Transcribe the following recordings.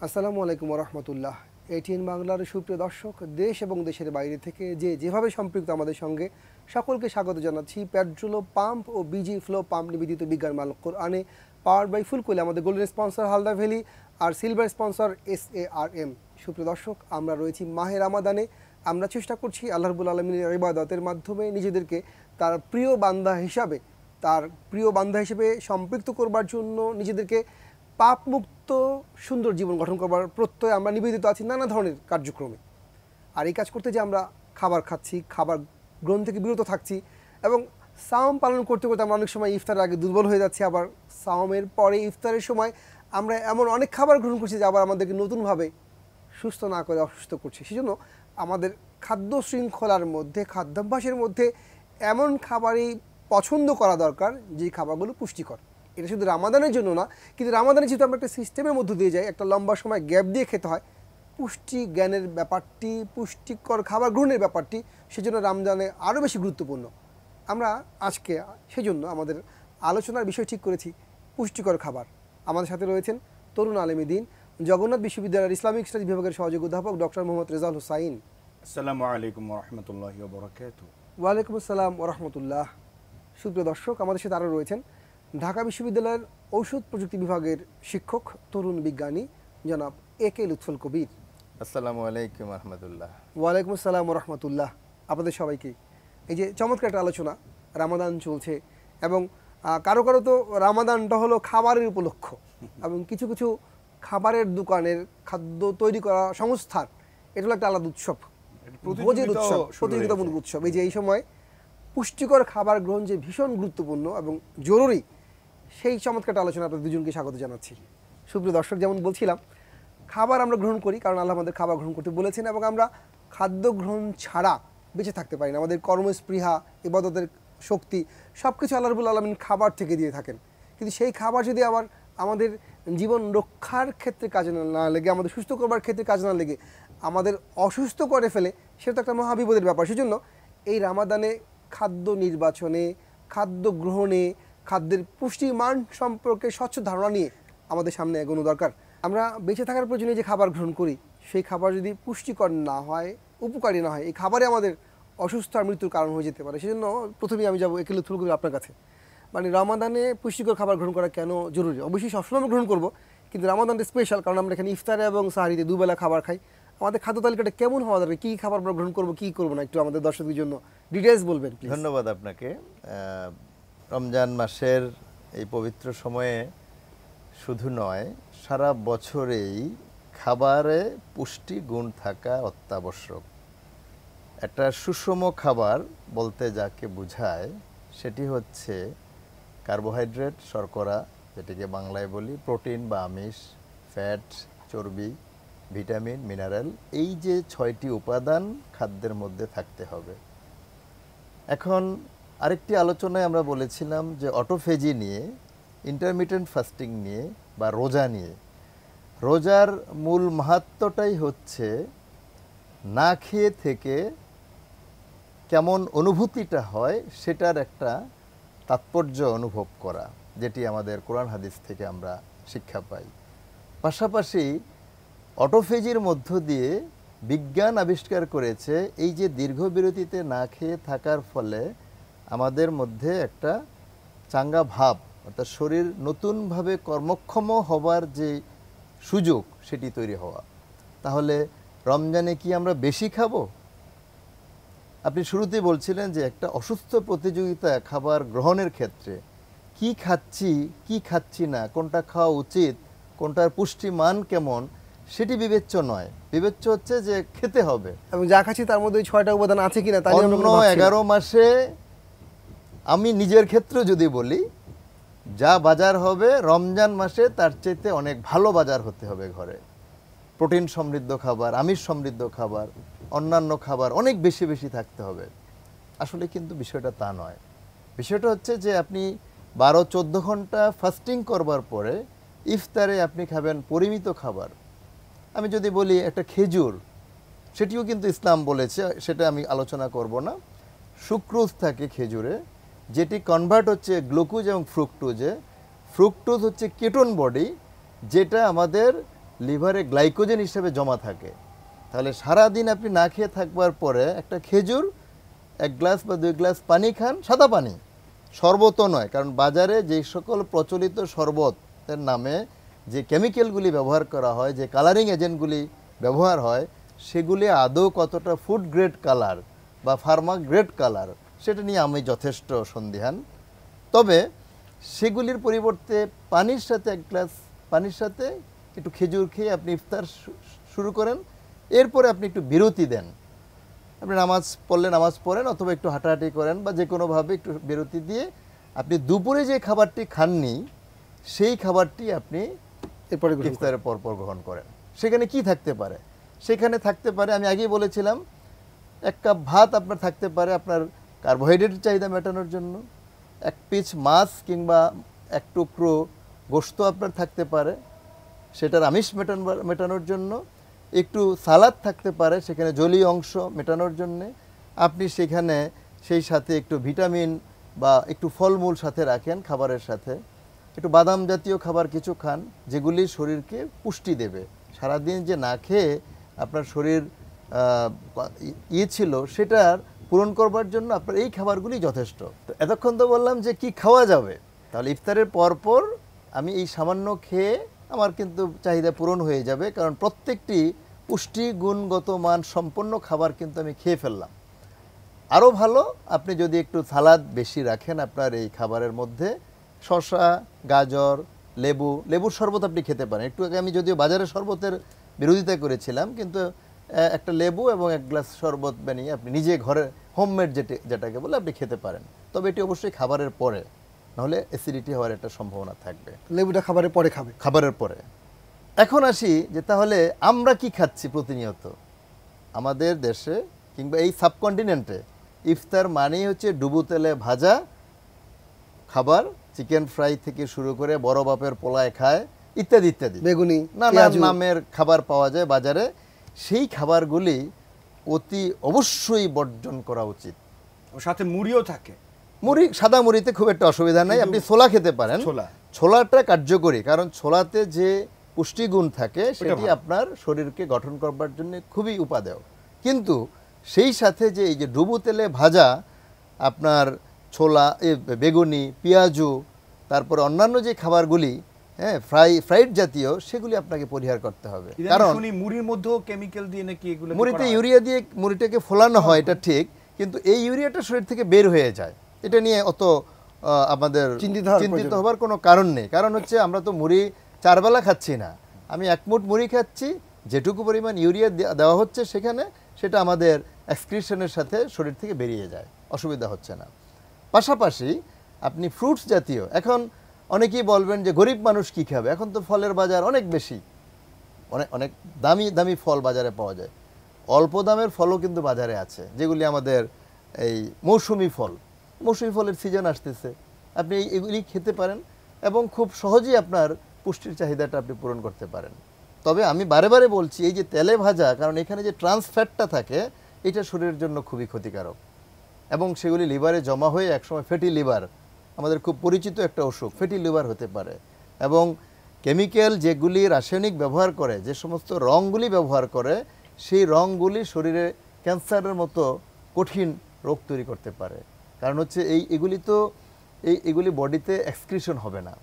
আসসালামু আলাইকুম রহমতুল্লাহ। এটিএন বাংলার সুপ্রিয় দর্শক, দেশ এবং দেশের বাইরে থেকে যেভাবে সম্পৃক্ত আমাদের সঙ্গে সকলকে স্বাগত জানাচ্ছি। পেট্রোল পাম্প ও বিজি ফ্লো পাম্প নিবেদিত বিজ্ঞান মাল কোরআনে পাওয়ার বাই ফুলকলি, আমাদের গোল্ডেন স্পন্সর হালদা ভ্যালি আর সিলভার স্পন্সর SARM। সুপ্রিয় দর্শক, আমরা রয়েছি মাহে রামাদানে। আমরা চেষ্টা করছি আল্লাহ রাব্বুল আলামিনের ইবাদতের মাধ্যমে নিজেদেরকে তার প্রিয় বান্দা হিসেবে সম্পৃক্ত করবার জন্য, নিজেদেরকে পাপ মুক্ত সুন্দর জীবন গঠন করবার প্রত্যয় আমরা নিবেদিত আছি নানা ধরনের কার্যক্রমে। আর এই কাজ করতে যে আমরা খাবার খাচ্ছি, খাবার গ্রহণ থেকে বিরত থাকছি, এবং সাওম পালন করতে করতে আমরা অনেক সময় ইফতারের আগে দুর্বল হয়ে যাচ্ছি, আবার সাওমের পরে ইফতারের সময় আমরা এমন অনেক খাবার গ্রহণ করছি যে আবার আমাদেরকে নতুনভাবে সুস্থ না করে অসুস্থ করছে। সেজন্য আমাদের খাদ্য শৃঙ্খলার মধ্যে, খাদ্যাভ্যাসের মধ্যে এমন খাবারই পছন্দ করা দরকার যে খাবারগুলো পুষ্টিকর। এটা শুধু রামাদানের জন্য না, কিন্তু রামাদানে যেহেতু আমরা একটা সিস্টেমের মধ্য দিয়ে যাই, একটা লম্বা সময় গ্যাপ দিয়ে খেতে হয়, পুষ্টি জ্ঞানের ব্যাপারটি, পুষ্টিকর খাবার গ্রহণের ব্যাপারটি সেজন্য রমজানে আরও বেশি গুরুত্বপূর্ণ। আমরা আজকে সেজন্য আমাদের আলোচনার বিষয় ঠিক করেছি পুষ্টিকর খাবার। আমাদের সাথে রয়েছেন তরুণ আলেম দ্বীন, জগন্নাথ বিশ্ববিদ্যালয়ের ইসলামিক স্টাডিজ বিভাগের সহযোগী অধ্যাপক ডক্টর মোহাম্মদ রেজাউল হোসাইন। আসসালামু আলাইকুম ওয়া রাহমাতুল্লাহি ওয়া বারাকাতুহু। ওয়ালাইকুম আসসালাম ওয়া রাহমাতুল্লাহ। সুপ্রিয় দর্শক, আমাদের সাথে আরও রয়েছেন ঢাকা বিশ্ববিদ্যালয়ের ঔষধ প্রযুক্তি বিভাগের শিক্ষক, তরুণ বিজ্ঞানী জনাব AK লুৎফুল কবির। আসসালামু আলাইকুম রহমতুল্লাহ। ওয়ালাইকুম আসসালাম রহমতুল্লাহ। আপনাদের সবাইকে এই যে চমৎকার একটা আলোচনা, রামাদান চলছে এবং কারো কারো তো রামাদানটা হলো খাবারের উপলক্ষ, এবং কিছু কিছু খাবারের দোকানের, খাদ্য তৈরি করা সংস্থার এটা হলো একটা আলাদা উৎসব, ভোজের উৎসব, প্রতিযোগিতামূলক উৎসব। এই যে এই সময় পুষ্টিকর খাবার গ্রহণ যে ভীষণ গুরুত্বপূর্ণ এবং জরুরি, সেই চমৎকার আলোচনা আপনাদের দুজনকে স্বাগত জানাচ্ছি। সুপ্রিয় দর্শক, যেমন বলছিলাম, খাবার আমরা গ্রহণ করি কারণ আল্লাহ আমাদের খাবার গ্রহণ করতে বলেছেন, এবং আমরা খাদ্য গ্রহণ ছাড়া বেঁচে থাকতে পারি না। আমাদের কর্মস্পৃহা, ইবাদতের শক্তি সব কিছু আল্লাহ রাব্বুল আলামিন খাবার থেকে দিয়ে থাকেন। কিন্তু সেই খাবার যদি আবার আমাদের জীবন রক্ষার ক্ষেত্রে কাজে না লেগে, আমাদের সুস্থ করবার ক্ষেত্রে কাজে না লেগে আমাদের অসুস্থ করে ফেলে, সেটা তো একটা মহাবিপদের ব্যাপার। সেজন্য এই রামাদানে খাদ্য নির্বাচনে, খাদ্য গ্রহণে, খাদ্যের পুষ্টির মান সম্পর্কে স্বচ্ছ ধারণা নিয়ে আমাদের সামনে এগোনো দরকার। আমরা বেঁচে থাকার প্রয়োজনে যে খাবার গ্রহণ করি, সেই খাবার যদি পুষ্টিকর না হয়, উপকারী না হয়, এই খাবারে আমাদের অসুস্থ আর মৃত্যুর কারণ হয়ে যেতে পারে। সেজন্য প্রথমেই আমি যাবো AK লুৎফুল কবির আপনার কাছে। মানে রামাদানে পুষ্টিকর খাবার গ্রহণ করা কেন জরুরি? অবশ্যই সবসময় আমরা গ্রহণ করবো, কিন্তু রামাদানটা স্পেশাল কারণ আমরা এখানে ইফতারে এবং সাহারিতে দুবেলা খাবার খাই। আমাদের খাদ্য তালিকাটা কেমন হওয়া দরকার, কী খাবার আমরা গ্রহণ করবো, কী করবো না, একটু আমাদের দর্শকদের জন্য ডিটেলস বলবেন প্লিজ। ধন্যবাদ আপনাকে। রমজান মাসের এই পবিত্র সময়ে শুধু নয়, সারা বছরেই খাবারে পুষ্টি গুণ থাকা অত্যাবশ্যক। একটা সুষম খাবার বলতে যাকে বোঝায় সেটি হচ্ছে কার্বোহাইড্রেট, শর্করা যেটিকে বাংলায় বলি, প্রোটিন বা আমিষ, ফ্যাট, চর্বি, ভিটামিন, মিনারেল, এই যে 6টি উপাদান খাদ্যের মধ্যে থাকতে হবে। এখন আরেকটি আলোচনায় আমরা বলেছিলাম যে অটোফেজি নিয়ে, ইন্টারমিটেন্ট ফাস্টিং নিয়ে বা রোজা নিয়ে। রোজার মূল মাহাত্ম্যটাই হচ্ছে না খেয়ে থেকে কেমন অনুভূতিটা হয় সেটার একটা তাৎপর্য অনুভব করা, যেটি আমাদের কোরআন হাদিস থেকে আমরা শিক্ষা পাই। পাশাপাশি অটোফেজির মধ্য দিয়ে বিজ্ঞান আবিষ্কার করেছে এই যে দীর্ঘ বিরতিতে না খেয়ে থাকার ফলে আমাদের মধ্যে একটা চাঙ্গা ভাব, অর্থাৎ শরীর নতুনভাবে কর্মক্ষম হবার যে সুযোগ সেটি তৈরি হওয়া। তাহলে রমজানে কি আমরা বেশি খাবো? আপনি শুরুতেই বলছিলেন যে একটা অসুস্থ প্রতিযোগিতা খাবার গ্রহণের ক্ষেত্রে, কি খাচ্ছি কি খাচ্ছি না, কোনটা খাওয়া উচিত, কোনটার পুষ্টি মান কেমন, সেটি বিবেচ্য নয়। বিবেচ্য হচ্ছে যে খেতে হবে, এবং যা খাচ্ছি তার মধ্যে 6টা উপাদান আছে কিনা। অন্য 11 মাসে আমি নিজের ক্ষেত্রে যদি বলি, যা বাজার হবে রমজান মাসে তার চাইতে অনেক ভালো বাজার হতে হবে ঘরে। প্রোটিন সমৃদ্ধ খাবার, আমিষ সমৃদ্ধ খাবার, অন্যান্য খাবার অনেক বেশি বেশি থাকতে হবে। আসলে কিন্তু বিষয়টা তা নয়। বিষয়টা হচ্ছে যে আপনি 12-14 ঘন্টা ফাস্টিং করবার পরে ইফতারে আপনি খাবেন পরিমিত খাবার। আমি যদি বলি একটা খেজুর, সেটিও কিন্তু ইসলাম বলেছে, সেটা আমি আলোচনা করব না। সুক্রোজ থাকে খেজুরে, যেটি কনভার্ট হচ্ছে গ্লুকোজ এবং ফ্রুক্টোজে। ফ্রুক্টোজ হচ্ছে কেটোন বডি, যেটা আমাদের লিভারে গ্লাইকোজেন হিসেবে জমা থাকে। তাহলে সারাদিন আপনি না খেয়ে থাকবার পরে একটা খেজুর, 1 গ্লাস বা 2 গ্লাস পানি খান, সাদা পানি, শরবতও নয়। কারণ বাজারে যে সকল প্রচলিত শরবতের নামে যে কেমিক্যালগুলি ব্যবহার করা হয়, যে কালারিং এজেন্টগুলি ব্যবহার হয়, সেগুলি আদৌ কতটা ফুড গ্রেড কালার বা ফার্মা গ্রেড কালার, সেটা নিয়ে আমি যথেষ্ট সন্দিহান। তবে সেগুলির পরিবর্তে পানির সাথে 1 গ্লাস পানির সাথে একটু খেজুর খেয়ে আপনি ইফতার শুরু করেন। এরপরে আপনি একটু বিরতি দেন, আপনি নামাজ পড়লে নামাজ পড়েন, অথবা একটু হাঁটাহাঁটি করেন, বা যে কোনোভাবে একটু বিরতি দিয়ে আপনি দুপুরে যে খাবারটি খাননি সেই খাবারটি আপনি এরপরে ইফতারের পরপর গ্রহণ করেন। সেখানে কি থাকতে পারে? সেখানে থাকতে পারে, আমি আগেই বলেছিলাম, 1 কাপ ভাত আপনার থাকতে পারে আপনার কার্বোহাইড্রেটের চাহিদা মেটানোর জন্য, 1 পিস মাছ কিংবা 1 টুকরো গোশত আপনার থাকতে পারে সেটার আমিষ মেটানোর জন্য, একটু সালাদ থাকতে পারে সেখানে জলীয় অংশ মেটানোর জন্যে, আপনি সেখানে সেই সাথে একটু ভিটামিন বা একটু ফলমূল সাথে রাখেন খাবারের সাথে, একটু বাদাম জাতীয় খাবার কিছু খান, যেগুলি শরীরকে পুষ্টি দেবে। সারাদিন যে না খেয়ে আপনার শরীর ছিল, সেটার পূরণ করবার জন্য আপনার এই খাবারগুলি যথেষ্ট। তো এতক্ষণ তো বললাম যে কি খাওয়া যাবে, তাহলে ইফতারের পরপর আমি এই সামান্য খেয়ে আমার কিন্তু চাহিদা পূরণ হয়ে যাবে, কারণ প্রত্যেকটি পুষ্টি গুণগত মান সম্পন্ন খাবার কিন্তু আমি খেয়ে ফেললাম। আরও ভালো আপনি যদি একটু সালাদ বেশি রাখেন আপনার এই খাবারের মধ্যে, শসা, গাজর, লেবুর শরবত আপনি খেতে পারেন। একটু আগে আমি যদিও বাজারের শরবতের বিরোধিতা করেছিলাম, কিন্তু একটা লেবু এবং 1 গ্লাস শরবত বানিয়ে আপনি নিজে ঘরে হোমমেড যেটাকে বলে আপনি খেতে পারেন। তবে এটি অবশ্যই খাবারের পরে, নাহলে অ্যাসিডিটি হওয়ার একটা সম্ভাবনা থাকবে। লেবুটা খাবারের পরে খাবে। খাবারের পরে। এখন আসি যে তাহলে আমরা কি খাচ্ছি প্রতিনিয়ত আমাদের দেশে কিংবা এই সাবকন্টিনেন্টে? ইফতার মানেই হচ্ছে ডুবো তেলে ভাজা খাবার, চিকেন ফ্রাই থেকে শুরু করে বড় বাপের পোলায় খায় ইত্যাদি ইত্যাদি, বেগুনি, নানান নামের খাবার পাওয়া যায় বাজারে। সেই খাবারগুলি অতি অবশ্যই বর্জন করা উচিত। ওর সাথে মুড়িও থাকে। মুড়ি, সাদা মুড়িতে খুব একটা অসুবিধা নাই, আপনি ছোলা খেতে পারেন। ছোলাটা কার্যকরী, কারণ ছোলাতে যে পুষ্টিগুণ থাকে সেটি আপনার শরীরকে গঠন করবার জন্য খুবই উপাদেয়। কিন্তু সেই সাথে যে এই যে ডুবো তেলে ভাজা আপনার ছোলা, বেগুনি, পেঁয়াজু, তারপরে অন্যান্য যে খাবারগুলি, হ্যাঁ, ফ্রাইড জাতীয়, সেগুলি আপনাকে পরিহার করতে হবে। কারণ মুড়ির মধ্যেও কেমিক্যাল দিয়ে নাকি এগুলো, মুড়িতে ইউরিয়া দিয়ে মুড়িটাকে ফোলানো হয়, এটা ঠিক, কিন্তু এই ইউরিয়াটা শরীর থেকে বের হয়ে যায়। এটা নিয়ে অত আমাদের চিন্তিত হবার কোনো কারণ নেই। কারণ হচ্ছে আমরা তো মুড়ি 4 বেলা খাচ্ছি না, আমি 1 মুঠ মুড়ি খাচ্ছি, যেটুকু পরিমাণ ইউরিয়া দেওয়া হচ্ছে সেখানে, সেটা আমাদের এক্সক্রিশনের সাথে শরীর থেকে বেরিয়ে যায়, অসুবিধা হচ্ছে না। পাশাপাশি আপনি ফ্রুটস জাতীয়, এখন অনেকেই বলবেন যে গরিব মানুষ কি খাবে, এখন তো ফলের বাজার অনেক বেশি, অনেক দামি দামি ফল বাজারে পাওয়া যায়, অল্প দামের ফলও কিন্তু বাজারে আছে, যেগুলি আমাদের এই মৌসুমি ফলের সিজন আসতেছে, আপনি এগুলি খেতে পারেন এবং খুব সহজেই আপনার পুষ্টির চাহিদাটা আপনি পূরণ করতে পারেন। তবে আমি বারে বারে বলছি, এই যে তেলে ভাজা, কারণ এখানে যে ট্রান্স ফ্যাটটা থাকে, এটা শরীরের জন্য খুবই ক্ষতিকারক, এবং সেগুলি লিভারে জমা হয়ে একসময় ফ্যাটি লিভার, আমাদের খুব পরিচিত একটা অসুখ, ফ্যাটি লিভার হতে পারে। এবং কেমিক্যাল যেগুলি রাসায়নিক ব্যবহার করে, যে সমস্ত রঙগুলি ব্যবহার করে, সেই রঙগুলি শরীরে ক্যান্সারের মতো কঠিন রোগ তৈরি করতে পারে। কারণ হচ্ছে এগুলি বডিতে এক্সক্রিশন হবে না,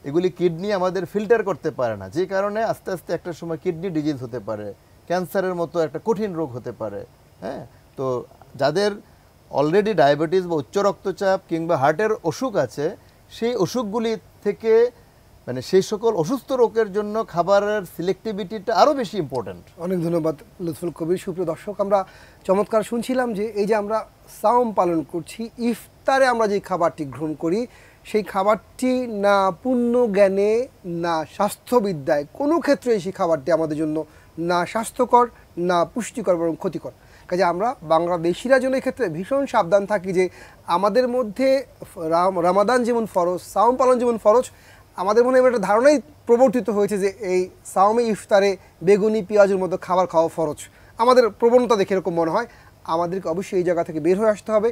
এগুলি কিডনি আমাদের ফিল্টার করতে পারে না, যে কারণে আস্তে আস্তে একটা সময় কিডনি ডিজিজ হতে পারে, ক্যান্সারের মতো একটা কঠিন রোগ হতে পারে। হ্যাঁ, তো যাদের অলরেডি ডায়াবেটিস বা উচ্চ রক্তচাপ কিংবা হার্টের অসুখ আছে, সেই অসুখগুলি থেকে, মানে সেই সকল অসুস্থ রোগের জন্য খাবারের সিলেক্টিভিটিটা আরও বেশি ইম্পর্ট্যান্ট। অনেক ধন্যবাদ লুৎফুল কবির। সুপ্রিয় দর্শক, আমরা চমৎকার শুনছিলাম যে এই যে আমরা সাওম পালন করছি, ইফতারে আমরা যে খাবারটি গ্রহণ করি, সেই খাবারটি না পূর্ণ জ্ঞানে না স্বাস্থ্যবিদ্যায় কোনো ক্ষেত্রেই সেই খাবারটি আমাদের জন্য না স্বাস্থ্যকর না পুষ্টিকর বরং ক্ষতিকর। কাজে আমরা বাংলাদেশিরা যেন এক্ষেত্রে ভীষণ সাবধান থাকি যে আমাদের মধ্যে রমাদান যেমন ফরজ, সাওম পালন যেমন ফরজ, আমাদের মনে হয় একটা ধারণাই প্রবর্তিত হয়েছে যে এই সাওমে ইফতারে বেগুনি পেঁয়াজের মতো খাবার খাওয়া ফরজ। আমাদের প্রবণতা দেখে এরকম মনে হয়। আমাদেরকে অবশ্যই এই জায়গা থেকে বের হয়ে আসতে হবে।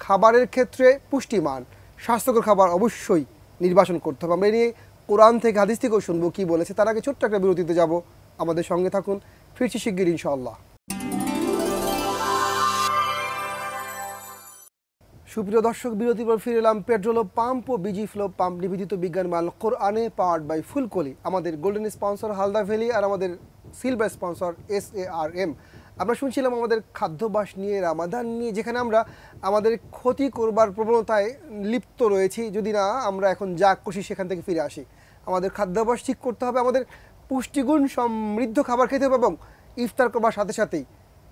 খাবারের ক্ষেত্রে পুষ্টিমান স্বাস্থ্যকর খাবার অবশ্যই নির্বাচন করতে হবে। আমরা এই নিয়ে কোরআন থেকে হাদিস থেকেও শুনবো কী বলেছে। তার আগে ছোট্ট একটা বিরতিতে যাব, আমাদের সঙ্গে থাকুন, ফিরছি শিগগির ইনশাআল্লাহ। সুপ্রিয় দর্শক, বিরতির পর ফিরে এলাম পেট্রোল পাম্প ও বিজি ফ্লো পাম্প নিবেদিত বিজ্ঞান মাল কোরআনে পাওয়ার্ড বাই ফুলকলি। আমাদের গোল্ডেন স্পন্সর হালদা ভ্যালি আর আমাদের সিলভার স্পন্সর SARM। আমরা শুনছিলাম আমাদের খাদ্যাভ্যাস নিয়ে, রামাদান নিয়ে, যেখানে আমরা আমাদের ক্ষতি করবার প্রবণতায় লিপ্ত রয়েছি যদি না আমরা এখন যা খুশি সেখান থেকে ফিরে আসি। আমাদের খাদ্যাভ্যাস ঠিক করতে হবে, আমাদের পুষ্টিগুণ সমৃদ্ধ খাবার খেতে হবে এবং ইফতার করবার সাথে সাথেই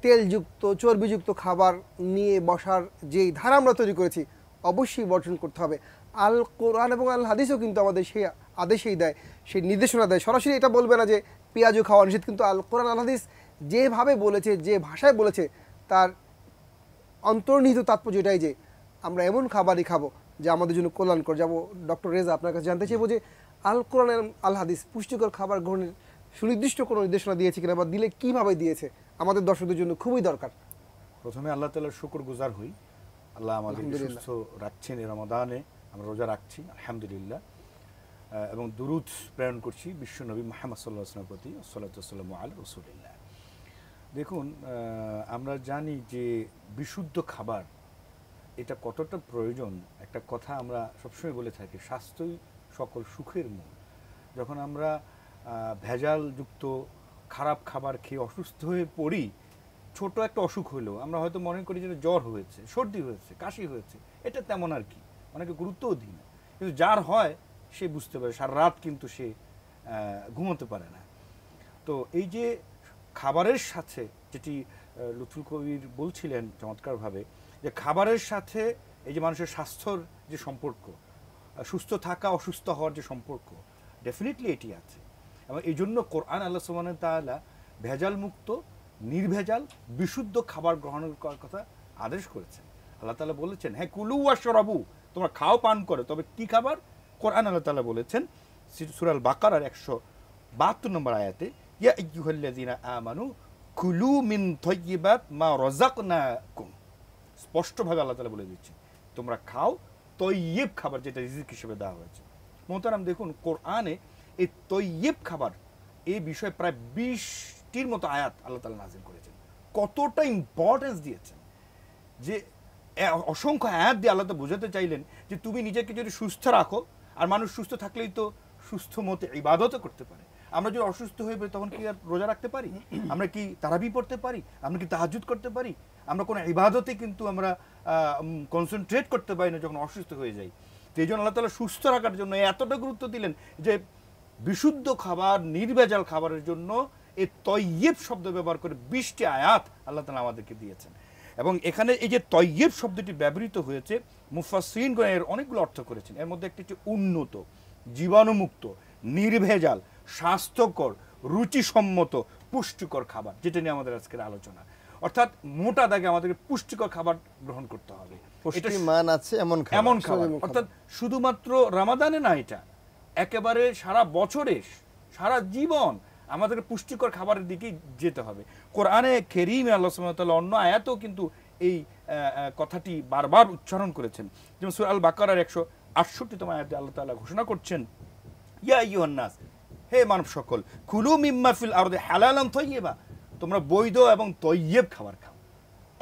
তেলযুক্ত চর্বিযুক্ত খাবার নিয়ে বসার যেই ধারা আমরা তৈরি করেছি অবশ্যই বর্জন করতে হবে। আল কোরআন এবং আল হাদিসও কিন্তু আমাদের সেই আদেশেই দেয়, সেই নির্দেশনা দেয়। সরাসরি এটা বলবে না যে পেঁয়াজও খাওয়া নিষেধ, কিন্তু আল কোরআন আল হাদিস যেভাবে বলেছে, যে ভাষায় বলেছে, তার অন্তর্নিহিত তাৎপর্য এটাই যে আমরা এমন খাবারই খাবো যা আমাদের জন্য কল্যাণকর। যাবো ডক্টর রেজা, আপনার কাছে জানতে চাইবো যে আল কোরআন আল হাদিস পুষ্টিকর খাবার গ্রহণের সুনির্দিষ্ট কোনো নির্দেশনা দিয়েছে কিনা, বা দিলে কীভাবে দিয়েছে, আমাদের দর্শকদের জন্য খুবই দরকার। প্রথমে আল্লাহ তাআলার শুকর গুজার হই। আল্লাহ আমাদের সুস্থ রাখছেন, এই রমাদানে আমরা রোজা রাখছি আলহামদুলিল্লাহ, এবং দুরূদ প্রেরণ করছি বিশ্বনবী মুহাম্মদ সাল্লাল্লাহু আলাইহি ওয়াসাল্লামের প্রতি, সাল্লাতু ওয়াসসালামু আলা রাসূলিল্লাহ। দেখুন, আমরা জানি যে বিশুদ্ধ খাবার এটা কতটা প্রয়োজন। একটা কথা আমরা সবসময় বলে থাকি, স্বাস্থ্যই সকল সুখের মূল। যখন আমরা ভেজালযুক্ত খারাপ খাবার খেয়ে অসুস্থ হয়ে পড়ি, ছোট একটা অসুখ হলেও আমরা হয়তো মনে করি যে জ্বর হয়েছে, সর্দি হয়েছে, কাশি হয়েছে, এটা তেমন আর কি, অনেকে গুরুত্বও দিই না। কিন্তু যার হয় সে বুঝতে পারে, সারা রাত কিন্তু সে ঘুমোতে পারে না। তো এই যে খাবারের সাথে, যেটি লুৎফুল কবির বলছিলেন চমৎকারভাবে, যে খাবারের সাথে এই যে মানুষের স্বাস্থ্যর যে সম্পর্ক, সুস্থ থাকা অসুস্থ হওয়ার যে সম্পর্ক, ডেফিনেটলি এটি আছে। এবং এই জন্য কোরআন আল্লাহ সুবহানাহু ওয়া তাআলা ভেজাল মুক্ত, নির্ভেজাল, বিশুদ্ধ খাবার গ্রহণের কথা আদেশ করেছেন। আল্লাহ তাআলা বলেছেন, হ্যাঁ, কুলু ওয়াশরাবু, তোমরা খাও পান করো, তবে কি খাবার? কোরআন আল্লাহ তাআলা বলেছেন সূরা আল বাকারার 172 নম্বর আয়াতে, ইয়া আইয়ুহাল্লাযীনা আমানু কুলু মিন তাইয়্যিবাত মা রাযাকনাকুম। স্পষ্টভাবে আল্লাহ তাআলা বলে দিচ্ছেন, তোমরা খাও তৈয়ব খাবার, যেটা রিজিক হিসেবে দেওয়া হয়েছে। মোহতারাম, দেখুন কোরআনে এই তৈয়ব খাবার এই বিষয়ে প্রায় 20টির মতো আয়াত আল্লাহ তাআলা নাযিল করেছেন। কতটা ইম্পর্টেন্স দিয়েছেন, যে অসংখ্য আয়াত দিয়ে আল্লাহ তাআলা বোঝাতে চাইলেন যে তুমি নিজেকে যদি সুস্থ রাখো, আর মানুষ সুস্থ থাকলেই তো সুস্থ মতে ইবাদতও করতে পারে। আমরা যদি অসুস্থ হয়ে পড়ি তখন কি আর রোজা রাখতে পারি? আমরা কি তারাবি পড়তে পারি? আমরা কি তাহাজ্জুদ করতে পারি? আমরা কোনো ইবাদতে কিন্তু আমরা কনসেন্ট্রেট করতে পারি না যখন অসুস্থ হয়ে যাই। তো এই জন্য আল্লাহ তাআলা সুস্থ রাখার জন্য এতটা গুরুত্ব দিলেন যে বিশুদ্ধ খাবার, নির্ভেজাল খাবারের জন্য এই তৈয়ব শব্দ ব্যবহার করে 20টি আয়াত আল্লাহ তাআলা আমাদেরকে দিয়েছেন। এবং এখানে এই যে তৈয়ব শব্দটি ব্যবহৃত হয়েছে, মুফাসসিরিনগণ এর অনেকগুলো অর্থ করেছেন। এর মধ্যে একটি হচ্ছে উন্নত, জীবাণুমুক্ত, নির্ভেজাল, স্বাস্থ্যকর, রুচিসম্মত, পুষ্টিকর খাবার, যেটা নিয়ে আমাদের আজকের আলোচনা। অর্থাৎ মোটা দাগে আমাদেরকে পুষ্টিকর খাবার গ্রহণ করতে হবে, পুষ্টিমান আছে এমন খাবার। অর্থাৎ শুধুমাত্র রমাদানে না, এটা একেবারে সারা বছরে, সারা জীবন আমাদের পুষ্টিকর খাবারের দিকে যেতে হবে। কোরআনে কারীমে আল্লাহ সুবহানাহু ওয়া তাআলা অন্য আয়াতেও কিন্তু এই কথাটি বারবার উচ্চারণ করেছেন। যেমন সূরা আল বাকারার 168তম আয়াতে আল্লাহ তাআলা ঘোষণা করছেন, ইয়া আইয়ুহান নাস, হে মানব সকল, কুলু মিম্মা ফিল আরদি হালালান তাইয়্যিবা, তোমরা বৈধ এবং তৈয়ব খাবার খাও।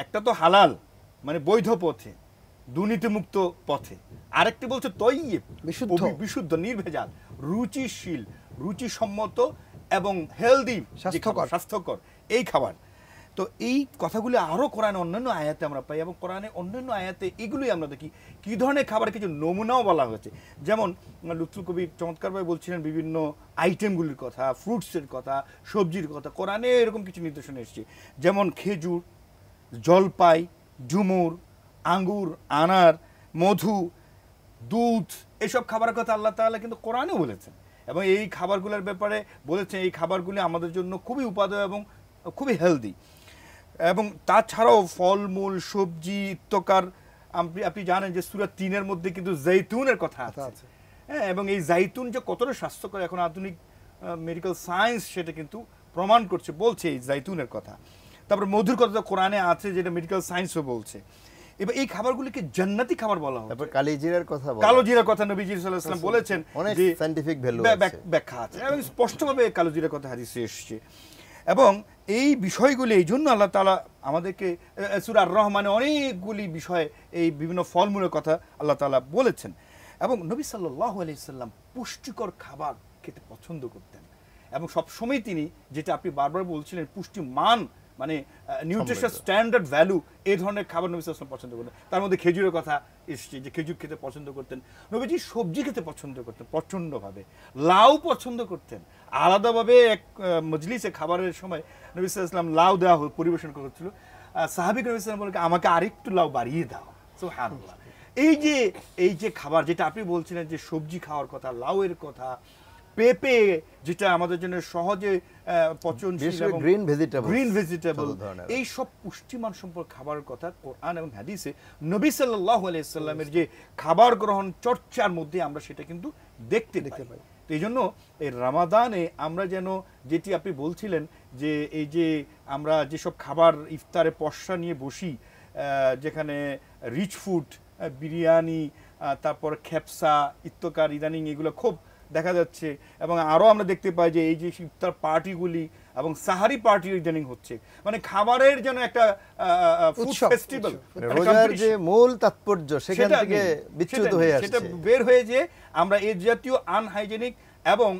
একটা তো হালাল মানে বৈধ পথে, দুর্নীতিমুক্ত পথে, আরেকটি বলছে তৈয়ব, বিশুদ্ধ, নির্ভেজাল, রুচিশীল, রুচিসম্মত এবং হেলদি, স্বাস্থ্যকর এই খাবার। তো এই কথাগুলি আরও কোরআনে অন্যান্য আয়াতে আমরা পাই, এবং কোরআনে অন্যান্য আয়াতে এগুলোই আমরা দেখি কী ধরনের খাবার, কিছু নমুনাও বলা হয়েছে। যেমন লুৎফুল কবির চমৎকারভাবে বলছিলেন বিভিন্ন আইটেমগুলির কথা, ফ্রুটসের কথা, সবজির কথা। কোরআনে এরকম কিছু নির্দেশনা এসেছে, যেমন খেজুর, জলপাই, ঝুমুর, আঙ্গুর, আনার, মধু, দুধ, এইসব খাবারের কথা আল্লাহ তাআলা কিন্তু কোরআনেও বলেছেন, এবং এই খাবারগুলোর ব্যাপারে বলেছেন এই খাবারগুলি আমাদের জন্য খুবই উপাদেয় এবং খুবই হেলদি। এবং তাছাড়াও ফলমূল, সবজি, ইত্তকার, আপনি জানেন যে সূরা ৩-এর মধ্যে কিন্তু জৈতুনের কথা আছে। হ্যাঁ, এবং এই জাইতুন যে কতটা স্বাস্থ্যকর এখন আধুনিক মেডিকেল সায়েন্স সেটা কিন্তু প্রমাণ করছে, বলছে এই জাইতুনের কথা। তারপরে মধুর কথা কোরআনে আছে, যেটা মেডিকেল সায়েন্সও বলছে। এবার এই খাবারগুলিকে জান্নাতি খাবার বলা হয়। তারপর কালো জিরার কথা কালো জিরার কথা নবী সাল্লাল্লাহু আলাইহি ওয়াসাল্লাম বলেছেন, অনেক সায়েন্টিফিক ভ্যালু আছে, ব্যাখ্যা আছে, এবং স্পষ্টভাবে কালো জিরার কথা হাদিসে এসেছে। এবং এই বিষয়গুলি এই জন্য আল্লাহ তাআলা আমাদেরকে সূরা আর রহমানে অনেকগুলি বিষয়ে এই বিভিন্ন ফলমূলের কথা আল্লাহ তাআলা বলেছেন। এবং নবী সাল্লাল্লাহু আলাইহি সাল্লাম পুষ্টিকর খাবার খেতে পছন্দ করতেন, এবং সবসময় তিনি, যেটা আপনি বারবার বলছিলেন, পুষ্টি মান মানে নিউট্রিশন স্ট্যান্ডার্ড ভ্যালু, এই ধরনের খাবার নবী সাল্লাল্লাহু আলাইহি ওয়াসাল্লাম পছন্দ করতেন। তার মধ্যে খেজুরের কথা এসেছে, যে খেজুর খেতে পছন্দ করতেন নবীজি। সবজি খেতে পছন্দ করতেন প্রচণ্ডভাবে, লাউ পছন্দ করতেন। আলাদাভাবে এক মজলিসে খাবারের সময় নবী সাল্লাল্লাহু আলাইহি ওয়াসাল্লাম লাউ দেওয়া পরিবেশন করছিল, সাহাবী নবী সাল্লাল্লাহু আলাইহি ওয়াসাল্লাম বলেন আমাকে আরেকটু লাউ বাড়িয়ে দাও। সুবহানাল্লাহ। এই যে খাবার, যেটা আপনি বলছিলেন যে সবজি খাওয়ার কথা, লাউয়ের কথা, পেঁপে, যেটা আমাদের জন্য সহজে পচনশীল এবং গ্রিন ভেজিটেবল, এই সব পুষ্টিমান সম্পর্ক খাবারের কথা কোরআন এবং হাদিসে নবী সাল্লাল্লাহু আলাইহি ওয়াসাল্লামের যে খাবার গ্রহণ চর্চার মধ্যে আমরা সেটা কিন্তু দেখতে পাই। তো এই জন্য এই রমাদানে আমরা যেন, যেটি আপনি বলছিলেন যে এই যে আমরা যেসব খাবার ইফতারে পসরা নিয়ে বসি, যেখানে রিচ ফুড, বিরিয়ানি, তারপর খেপসা, ইত্তকার, ইদানিং এগুলো খুব দেখা যাচ্ছে। এবং আরও আমরা দেখতে পাই যে এই যে ইফতার পার্টিগুলি এবং সাহারি পার্টি ইদানিং হচ্ছে, মানে খাবারের যেন একটা ফুড ফেস্টিভ্যাল, রোজার যে মূল তাৎপর্য সেখান থেকে বিচ্যুত হয়ে আসছে, সেটা বের হয়ে যে আমরা এই জাতীয় আনহাইজেনিক এবং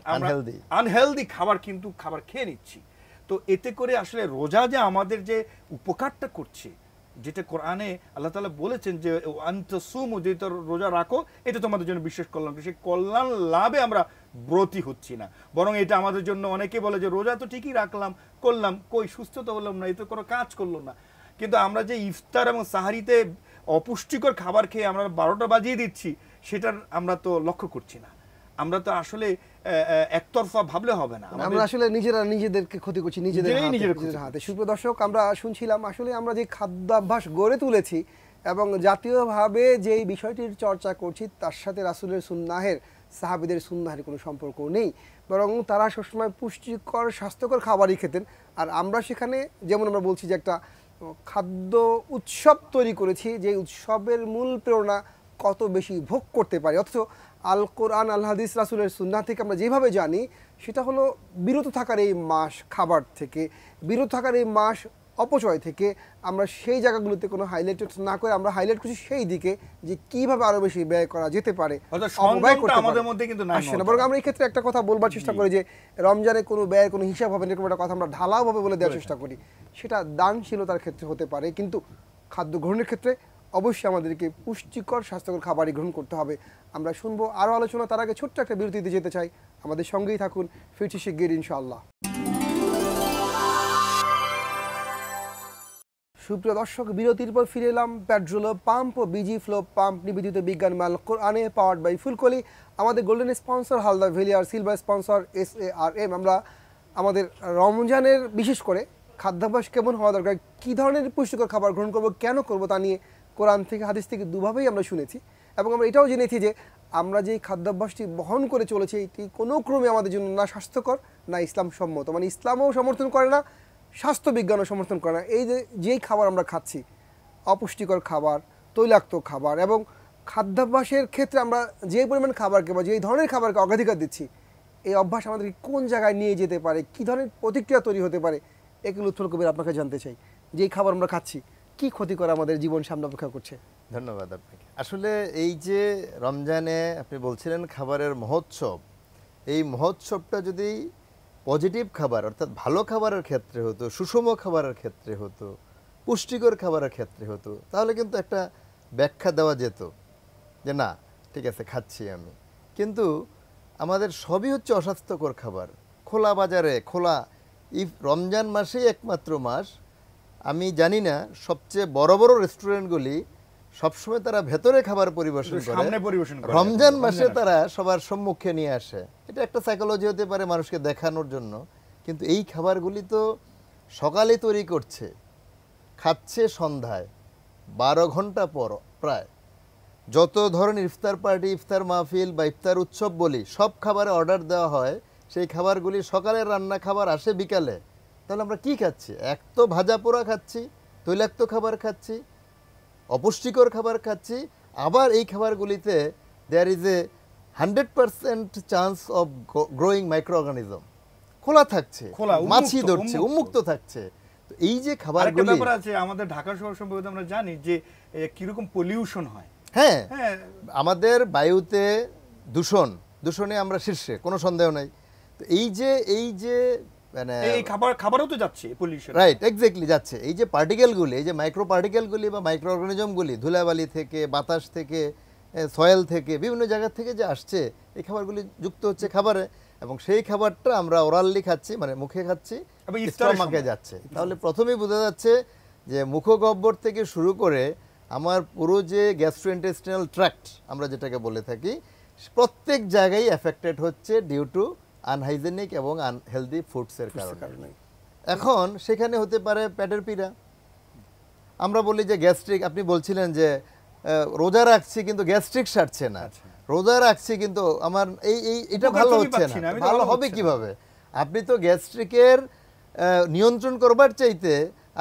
আনহেলদি খাবার খেয়ে নিচ্ছি। তো এতে করে আসলে রোজা যে আমাদের যে উপকারটা করছে, যেটা কোরআনে আল্লাহ তাআলা বলেছেন যে আনতাসুমু, যে রোজা রাখো, এটা তোমাদের জন্য বিশেষ কল্যাণ। সেই কল্যাণ লাভে আমরা ব্রতী হচ্ছি না, বরং এটা আমাদের জন্য, অনেকে বলে যে রোজা তো ঠিকই করলাম, কই সুস্থ তো হলাম না, এতে কোনো কাজ করলো না। কিন্তু আমরা যে ইফতার এবং সাহারিতে অপুষ্টিকর খাবার খেয়ে আমরা 12টা বাজিয়ে দিচ্ছি, সেটার আমরা তো লক্ষ্য করছি না। আমরা তো আসলে একতরফা ভাবলে হবে না, আমরা আসলে নিজেদেরকে ক্ষতি করছি নিজেদের হাতে। সুপ্রিয় দর্শক, আমরা শুনছিলাম আসলে আমরা যে খাদ্যাভ্যাস গড়ে তুলেছি এবং জাতীয়ভাবে যেই বিষয়টির চর্চা করছি, তার সাথে রাসূলের সুন্নাহের, সাহাবীদের সুন্নাহের কোনো সম্পর্ক নেই, বরং তারা সবসময় পুষ্টিকর স্বাস্থ্যকর খাবারই খেতেন। আর আমরা সেখানে, যেমন আমরা বলছি যে একটা খাদ্য উৎসব তৈরি করেছি, যে উৎসবের মূল প্রেরণা কত বেশি ভোগ করতে পারি, অথচ আল কোরআন, আল হাদিস, রাসূলের সুন্নাহ থেকে আমরা যেভাবে জানি, সেটা হলো বিরত থাকার এই মাস খাবার থেকে, বিরত থাকার এই মাস অপচয় থেকে। আমরা সেই জায়গাগুলোতে কোনো হাইলাইট না করে আমরা হাইলাইট করছি সেই দিকে যে কিভাবে আরো বেশি ব্যয় করা যেতে পারে, আমাদের মধ্যে কিন্তু আসছে না। বরং আমরা এই ক্ষেত্রে একটা কথা বলবার চেষ্টা করি যে রমজানে কোনো ব্যয়ের কোনো হিসাব হবে না, এরকম একটা কথা আমরা ঢালাওভাবে বলে দেওয়ার চেষ্টা করি। সেটা দানশীলতার ক্ষেত্রে হতে পারে, কিন্তু খাদ্য গ্রহণের ক্ষেত্রে অবশ্যই আমাদেরকে পুষ্টিকর স্বাস্থ্যকর খাবারই গ্রহণ করতে হবে। আমরা শুনবো আরও আলোচনা, তার আগে ছোট্ট একটা বিরতিতে যেতে চাই। আমাদের সঙ্গেই থাকুন, ফিরছি শিগগির ইনশাআল্লাহ। সুপ্রিয় দর্শক, বিরতির পর ফিরে এলাম পেট্রোল পাম্প ও বিজি ফ্লো পাম্প নিবেদিত বিজ্ঞান মাল কোরআনে, পাওয়ার্ড বাই ফুলকলি। আমাদের গোল্ডেন স্পন্সর হালদা ভেলিয়ার, সিলভার স্পন্সর SARM। আমরা আমাদের রমজানের বিশেষ করে খাদ্যাভ্যাস কেমন হওয়া দরকার, কী ধরনের পুষ্টিকর খাবার গ্রহণ করব, কেন করব, তা নিয়ে কোরআন থেকে, হাদিস থেকে দুভাবেই আমরা শুনেছি। এবং আমরা এটাও জেনেছি যে আমরা যেই খাদ্যাভ্যাসটি বহন করে চলেছি, এটি কোনো ক্রমে আমাদের জন্য না স্বাস্থ্যকর না ইসলাম সম্মত, মানে ইসলামও সমর্থন করে না, স্বাস্থ্যবিজ্ঞানও সমর্থন করে না। এই যেই খাবার আমরা খাচ্ছি, অপুষ্টিকর খাবার, তৈলাক্ত খাবার, এবং খাদ্যাভ্যাসের ক্ষেত্রে আমরা যে পরিমাণ খাবারকে বা যেই ধরনের খাবারকে অগ্রাধিকার দিচ্ছি, এই অভ্যাস আমাদেরকে কোন জায়গায় নিয়ে যেতে পারে, কী ধরনের প্রতিক্রিয়া তৈরি হতে পারে, এগুলো উত্তর কবির আপনাকে জানতে চাই। যেই খাবার আমরা খাচ্ছি কি ক্ষতি করে আমাদের জীবন সামনে অপেক্ষা করছে? ধন্যবাদ আপনাকে। আসলে এই যে রমজানে আপনি বলছিলেন খাবারের মহোৎসব, এই মহোৎসবটা যদি পজিটিভ খাবার অর্থাৎ ভালো খাবারের ক্ষেত্রে হতো, সুষম খাবারের ক্ষেত্রে হতো, পুষ্টিকর খাবারের ক্ষেত্রে হতো, তাহলে কিন্তু একটা ব্যাখ্যা দেওয়া যেত যে না ঠিক আছে খাচ্ছি আমি। কিন্তু আমাদের সবই হচ্ছে অস্বাস্থ্যকর খাবার, খোলা বাজারে, খোলা। রমজান মাসেই একমাত্র মাস, আমি জানি না সবচেয়ে বড় বড় রেস্টুরেন্টগুলি সবসময় তারা ভেতরে খাবার পরিবেশন করে, সামনে পরিবেশন করে রমজান মাসে তারা সবার সম্মুখে নিয়ে আসে। এটা একটা সাইকোলজি হতে পারে মানুষকে দেখানোর জন্য, কিন্তু এই খাবারগুলি তো সকালে তৈরি করছে, খাচ্ছে সন্ধ্যায়, 12 ঘন্টা পর প্রায়। যত ধরনের ইফতার পার্টি, ইফতার মাহফিল বা ইফতার উৎসব বলি, সব খাবারে অর্ডার দেওয়া হয়, সেই খাবারগুলি সকালের রান্না খাবার আসে বিকালে। তাহলে আমরা কি খাচ্ছি? এক তো ভাজা পোড়া খাচ্ছি, তৈলাক্ত খাবার খাচ্ছি, অপুষ্টিকর খাবার খাচ্ছি, আবার এই খাবারগুলিতে there is a 100% chance of growing micro organism খোলা থাকছে, খোলা, মাছি উন্মুক্ত, ধরছে, উন্মুক্ত থাকছে। তো এই যে আরেকটা খাবারগুলি, ব্যাপার আছে আমাদের ঢাকা শহর সম্পর্কে আমরা জানি যে কিরকম পলিউশন হয়। হ্যাঁ, হ্যাঁ, আমাদের বায়ুতে দূষণে আমরা শীর্ষে, কোনো সন্দেহ নাই। তো এই যে মানে এই খাবারও তো যাচ্ছে পলিউশন। রাইট, এক্স্যাক্টলি যাচ্ছে। এই যে পার্টিকেলগুলি, এই যে মাইক্রো পার্টিকেলগুলি বা মাইক্রো অর্গানিজমগুলি ধুলাবালি থেকে, বাতাস থেকে, সয়েল থেকে, বিভিন্ন জায়গা থেকে যে আসছে, এই খাবারগুলি যুক্ত হচ্ছে খাবারে, এবং সেই খাবারটা আমরা ওরালি খাচ্ছি, মানে মুখে খাচ্ছি, এবং ইফতারের স্টমাকে সময় যাচ্ছে। তাহলে প্রথমেই বোঝা যাচ্ছে যে মুখগহ্বর থেকে শুরু করে আমার পুরো যে গ্যাস্ট্রোইন্টেস্টিনাল ট্র্যাক্ট আমরা যেটাকে বলে থাকি, প্রত্যেক জায়গায় এফেক্টেড হচ্ছে ডিউ টু আনহাইজেনিক এবং আনহেলদি ফুডসের কারণে। এখন সেখানে হতে পারে পেটের পীড়া, আমরা বলি যে গ্যাস্ট্রিক, আপনি বলছিলেন যে রোজা রাখছি কিন্তু গ্যাস্ট্রিক সারছে না, রোজা রাখছি কিন্তু আমার এটা ভালো হচ্ছে না, ভালো হবে কিভাবে? আপনি তো গ্যাস্ট্রিকের নিয়ন্ত্রণ করবার চাইতে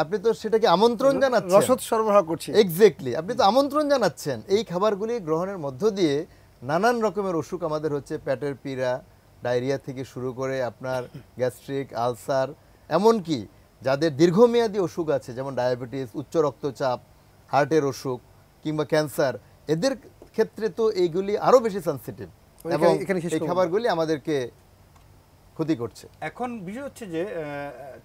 আপনি তো সেটাকে আমন্ত্রণ জানাচ্ছেন, রসদ সরবরাহ করছি। এক্স্যাক্টলি, আপনি তো আমন্ত্রণ জানাচ্ছেন। এই খাবারগুলি গ্রহণের মধ্য দিয়ে নানান রকমের অসুখ আমাদের হচ্ছে, পেটের পীড়া, ডায়রিয়া থেকে শুরু করে আপনার গ্যাস্ট্রিক, আলসার, এমনকি যাদের দীর্ঘমেয়াদী অসুখ আছে যেমন ডায়াবেটিস, উচ্চ রক্তচাপ, হার্টের অসুখ কিংবা ক্যান্সার, এদের ক্ষেত্রে তো এইগুলি আরো বেশি সেনসিটিভ, এবং এই খাবারগুলি আমাদেরকে ক্ষতি করছে। এখন বিষয় হচ্ছে যে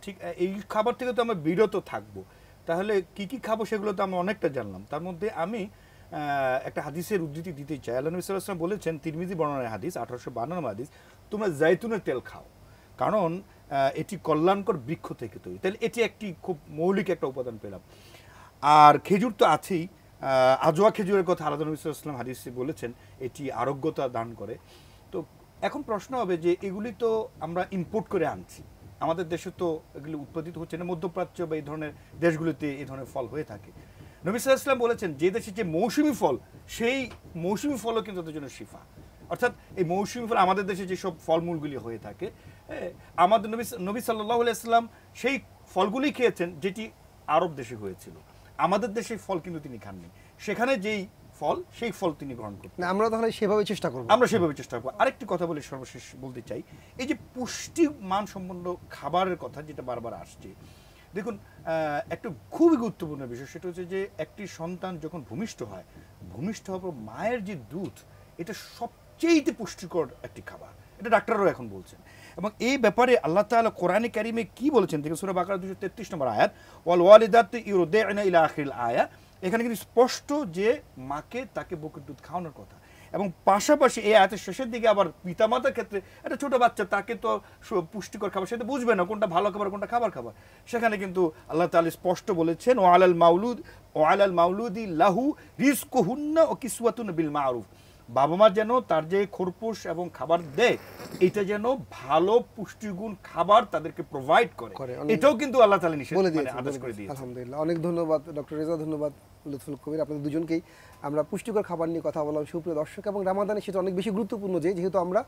ঠিক এই খাবার থেকে তো আমরা বিরত থাকবো, তাহলে কি কি খাবো সেগুলো তো আমরা অনেকটা জানলাম। তার মধ্যে আমি একটা হাদিসের উদ্ধৃতি দিতে চাই। আল্লাহ নবী সাল্লাল্লাহু আলাইহি ওয়াসাল্লাম বলেছেন, তিরমিজি বর্ণনার হাদিস, 1852 নম্বর হাদিস, তোমরা জাইতুনের তেল খাও, কারণ এটি কল্যাণকর বৃক্ষ থেকে তৈরি। তাহলে এটি একটি খুব মৌলিক একটা উপাদান পেলাম। আর খেজুর তো আছেই, আজওয়া খেজুরের কথা আল্লাহ নবী সাল্লাল্লাহু আলাইহি ওয়াসাল্লাম হাদিসে বলেছেন, এটি আরোগ্যতা দান করে। তো এখন প্রশ্ন হবে যে এগুলি তো আমরা ইম্পোর্ট করে আনছি, আমাদের দেশে তো এগুলি উৎপাদিত হচ্ছে না, মধ্যপ্রাচ্য বা এই ধরনের দেশগুলিতে এই ধরনের ফল হয়ে থাকে। নবী সাল্লাল্লাহু আলাইহি ওয়াসাল্লাম বলেছেন, যে দেশে যে মৌসুমি ফল, সেই মৌসুমি ফলও কিন্তু তাদের জন্য শিফা। অর্থাৎ এই মৌসুমি ফল, আমাদের দেশে যেসব ফলমূলগুলি হয়ে থাকে, আমাদের নবী সাল্লাল্লাহু আলাইহি ওয়াসাল্লাম সেই ফলগুলি খেয়েছেন যেটি আরব দেশে হয়েছিল। আমাদের দেশে ফল কিন্তু তিনি খাননি, সেখানে যেই ফল সেই ফল তিনি গ্রহণ করতেন। আমরা তাহলে সেভাবে চেষ্টা করব, আমরা সেভাবে চেষ্টা করব। আরেকটি কথা বলে সর্বশেষ বলতে চাই, এই যে পুষ্টি মান সম্পন্ন খাবারের কথা যেটা বারবার আসছে, দেখুন একটা খুবই গুরুত্বপূর্ণ বিষয়, সেটা হচ্ছে যে একটি সন্তান যখন ভূমিষ্ঠ হয়, ভূমিষ্ঠ হওয়ার পর মায়ের যে দুধ, এটা সবচেয়ে পুষ্টিকর একটি খাবার, এটা ডাক্তাররাও এখন বলছেন। এবং এই ব্যাপারে আল্লাহ তাআলা কোরআনে কারিমে কি বলেছেন দেখুন, সূরা বাকারা 233 নম্বর আয়াত, ওয়াল ওয়ালিদাতু ইউরদি'না ইলা আখিরিল আয়া, এখানে কিন্তু স্পষ্ট যে মাকে তাকে বুকের দুধ খাওয়ানোর কথা। এবং পাশাপাশি এই আয়াতের শেষের দিকে আবার পিতামাতার ক্ষেত্রে, একটা ছোট বাচ্চা, তাকে তো পুষ্টিকর খাবার সেটা বুঝবে না কোনটা ভালো খাবার কোনটা খাবার, সেখানে কিন্তু আল্লাহ তাআলা স্পষ্ট বলেছেন, ও আলাল মাউলুদি লাহু রিজকুহুন্না ওয়া কিসওয়াতুন বিল মারুফ, বাবা মা যেন তার যে খোরপোশ এবং খাবার দেয়, এটা যেন ভালো পুষ্টিগুণ খাবার তাদেরকে প্রোভাইড করে, এটাও কিন্তু আল্লাহ তাআলা আদেশ করে দিয়েছেন। আলহামদুলিল্লাহ, অনেক ধন্যবাদ ডক্টর রেজা, ধন্যবাদ লুৎফুল কবির, আপনাদের দুজনকেই। আমরা পুষ্টিকর খাবার নিয়ে কথা বললাম সুপ্রিয় দর্শক, এবং রামাদানে সেটা অনেক বেশি গুরুত্বপূর্ণ, যেহেতু আমরা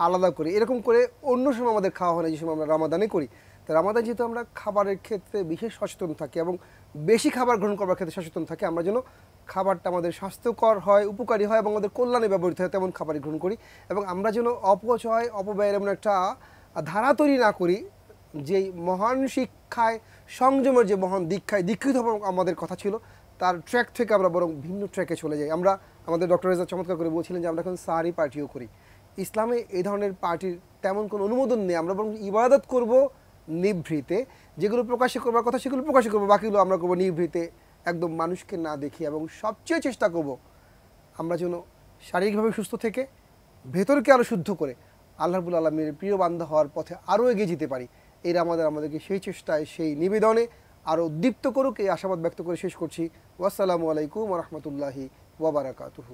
আলাদা করি, এরকম করে অন্য সময় আমাদের খাওয়া হয় না, যে সময় আমরা রামাদানে করি। তো রামাদান যেহেতু আমরা খাবারের ক্ষেত্রে বিশেষ সচেতন থাকি এবং বেশি খাবার গ্রহণ করবার ক্ষেত্রে সচেতন থাকি, আমরা যেন খাবারটা আমাদের স্বাস্থ্যকর হয়, উপকারী হয় এবং আমাদের কল্যাণে ব্যবহৃত হয় তেমন খাবারই গ্রহণ করি, এবং আমরা যেন অপচয় অপব্যয়ের এমন একটা ধারা তৈরি না করি, যেই মহান শিক্ষায় সংযমের যে মহান দীক্ষিত হওয়ার আমাদের কথা ছিল, তার ট্র্যাক থেকে আমরা বরং ভিন্ন ট্র্যাকে চলে যাই। আমরা আমাদের ডক্টর রেজা চমৎকার করে বলছিলেন যে আমরা এখন সাহারি পার্টিও করি। ইসলামে এই ধরনের পার্টির তেমন কোনো অনুমোদন নেই, আমরা বরং ইবাদত করব নিভৃতে, যেগুলো প্রকাশে করবার কথা সেগুলো প্রকাশে করবো, বাকিগুলো আমরা করবো নিভৃতে, একদম মানুষকে না দেখি। এবং সবচেয়ে চেষ্টা করব আমরা যেন শারীরিকভাবে সুস্থ থেকে ভেতরকে আরও শুদ্ধ করে আল্লাহ রাব্বুল আলামিনের প্রিয় বান্দা হওয়ার পথে আরও এগিয়ে যেতে পারি। এই রামাদান আমাদেরকে সেই চেষ্টায়, সেই নিবেদনে আরও দীপ্ত করুক এই আশাবাদ ব্যক্ত করে শেষ করছি। ওয়াসসালামু আলাইকুম ওয়া রাহমাতুল্লাহি ওয়া বারাকাতুহু।